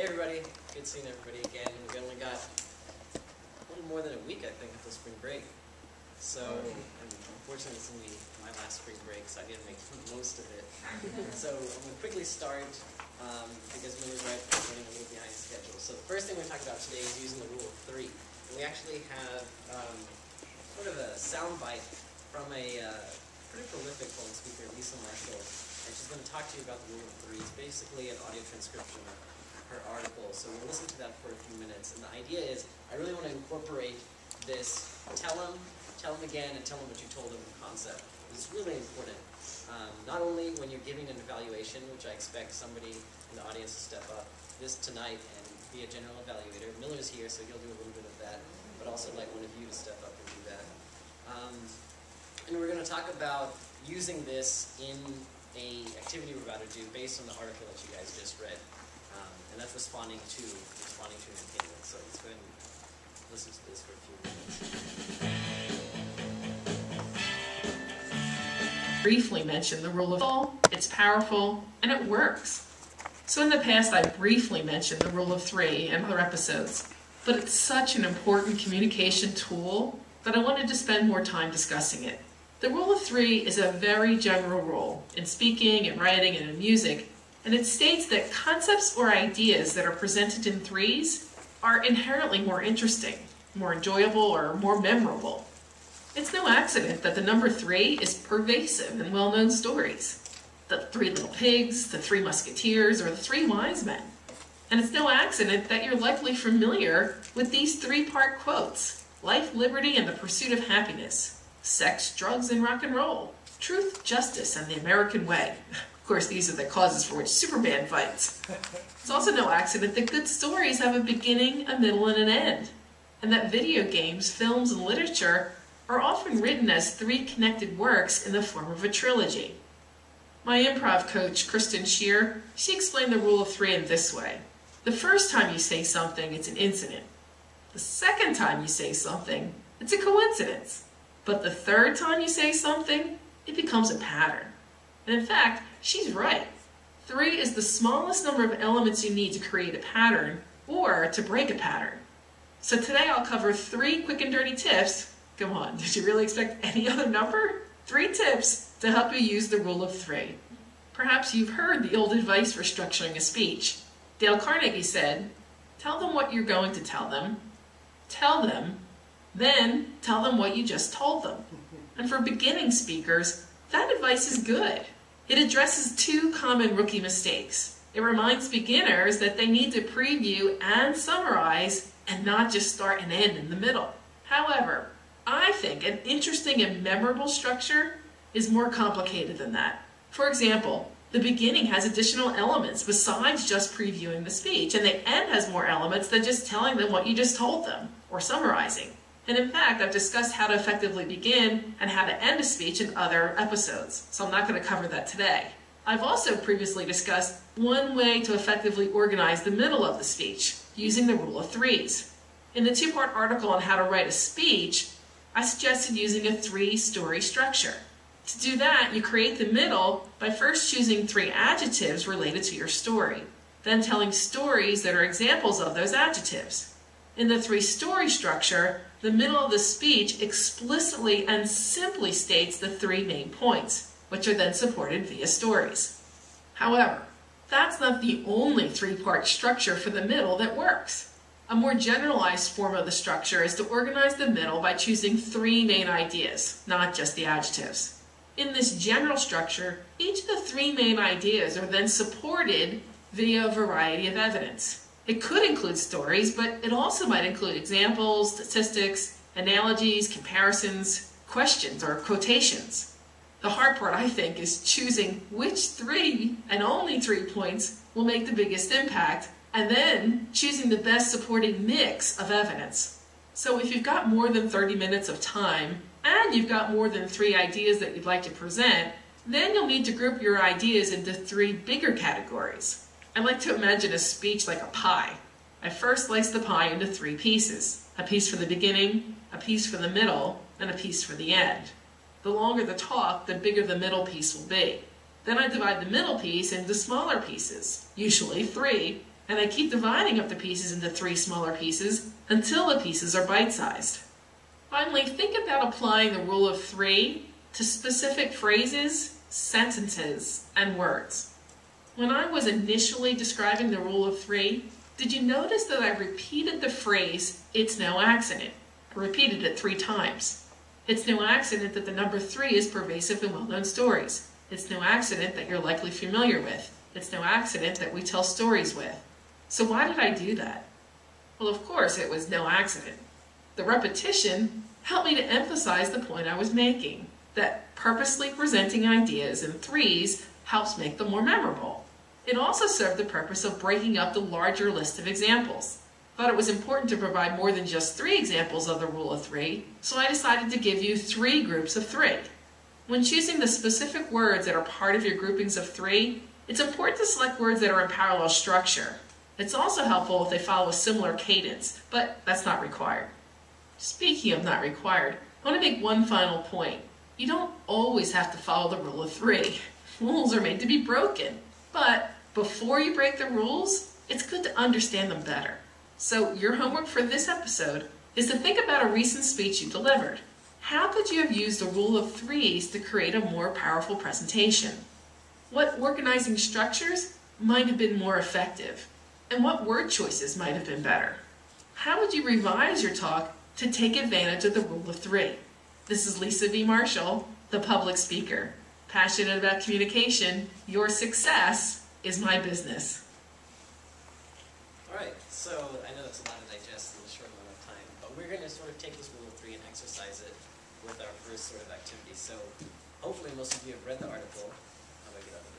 everybody. Good seeing everybody again. We only got a little more than a week, I think, until spring break. So, and unfortunately, it's going to be my last spring break, so I didn't make the most of it. So, I'm going to quickly start, because Miller's right, I'm running a little behind schedule. So, the first thing we're going to talk about today is using the rule of three. And we actually have sort of a soundbite from a pretty prolific poem speaker, Lisa Marshall. And she's going to talk to you about the rule of three. It's basically an audio transcription of her article. So we'll listen to that for a few minutes. And the idea is, I really want to incorporate this tell them again, and tell them what you told them concept. It's really important. Not only when you're giving an evaluation, which I expect somebody in the audience to step up this tonight and be a general evaluator. Miller's here, so he'll do a little bit of that. But also like one of you to step up and do that. And we're going to talk about using this in a activity we're about to do based on the article that you guys just read. And that's responding to an opinion. So let's go ahead and listen to this for a few minutes. Briefly mention the rule of three. It's powerful and it works. So in the past I briefly mentioned the rule of three in other episodes, but it's such an important communication tool that I wanted to spend more time discussing it. The rule of three is a very general rule in speaking and writing and in music, and it states that concepts or ideas that are presented in threes are inherently more interesting, more enjoyable, or more memorable. It's no accident that the number three is pervasive in well-known stories. The Three Little Pigs, the Three Musketeers, or the Three Wise Men. And it's no accident that you're likely familiar with these three-part quotes: life, liberty, and the pursuit of happiness. Sex, drugs, and rock and roll. Truth, justice, and the American way. Of course, these are the causes for which Superman fights. It's also no accident that good stories have a beginning, a middle, and an end. And that video games, films, and literature are often written as three connected works in the form of a trilogy. My improv coach, Kristen Shear, she explained the rule of three in this way. The first time you say something, it's an incident. The second time you say something, it's a coincidence. But the third time you say something, it becomes a pattern. And in fact, she's right. Three is the smallest number of elements you need to create a pattern or to break a pattern. So today I'll cover 3 quick and dirty tips. Come on, did you really expect any other number? 3 tips to help you use the rule of three. Perhaps you've heard the old advice for structuring a speech. Dale Carnegie said, tell them what you're going to tell them, then tell them what you just told them. And for beginning speakers, that advice is good. It addresses 2 common rookie mistakes. It reminds beginners that they need to preview and summarize and not just start and end in the middle. However, I think an interesting and memorable structure is more complicated than that. For example, the beginning has additional elements besides just previewing the speech, and the end has more elements than just telling them what you just told them, or summarizing. And in fact, I've discussed how to effectively begin and how to end a speech in other episodes, so I'm not going to cover that today. I've also previously discussed one way to effectively organize the middle of the speech, using the rule of threes. In the 2-part article on how to write a speech, I suggested using a 3-story structure. To do that, you create the middle by first choosing 3 adjectives related to your story, then telling stories that are examples of those adjectives. In the 3-story structure, the middle of the speech explicitly and simply states the 3 main points, which are then supported via stories. However, that's not the only 3-part structure for the middle that works. A more generalized form of the structure is to organize the middle by choosing 3 main ideas, not just the adjectives. In this general structure, each of the 3 main ideas are then supported via a variety of evidence. It could include stories, but it also might include examples, statistics, analogies, comparisons, questions, or quotations. The hard part, I think, is choosing which 3 and only 3 points will make the biggest impact, and then choosing the best supporting mix of evidence. So if you've got more than 30 minutes of time, and you've got more than 3 ideas that you'd like to present, then you'll need to group your ideas into 3 bigger categories. I like to imagine a speech like a pie. I first slice the pie into 3 pieces. A piece for the beginning, a piece for the middle, and a piece for the end. The longer the talk, the bigger the middle piece will be. Then I divide the middle piece into smaller pieces, usually 3, And I keep dividing up the pieces into 3 smaller pieces until the pieces are bite-sized. Finally, think about applying the rule of 3 to specific phrases, sentences, and words. When I was initially describing the rule of 3, did you notice that I repeated the phrase, "It's no accident"? I repeated it 3 times. It's no accident that the number 3 is pervasive in well-known stories. It's no accident that you're likely familiar with. It's no accident that we tell stories with. So why did I do that? Well, of course, it was no accident. The repetition helped me to emphasize the point I was making, that purposely presenting ideas in 3s helps make them more memorable. It also served the purpose of breaking up the larger list of examples. I thought it was important to provide more than just 3 examples of the rule of 3, so I decided to give you 3 groups of 3. When choosing the specific words that are part of your groupings of 3, it's important to select words that are in parallel structure. It's also helpful if they follow a similar cadence, but that's not required. Speaking of not required, I want to make one final point. You don't always have to follow the rule of 3. Rules are made to be broken, but before you break the rules, it's good to understand them better. So your homework for this episode is to think about a recent speech you delivered. How could you have used the rule of 3s to create a more powerful presentation? What organizing structures might have been more effective? And what word choices might have been better? How would you revise your talk to take advantage of the rule of 3? This is Lisa V. Marshall, the public speaker. Passionate about communication, your success is my business. Alright, so I know that's a lot to digest in a short amount of time, but we're going to sort of take this rule of 3 and exercise it with our first sort of activity. So hopefully most of you have read the article. How do I get out of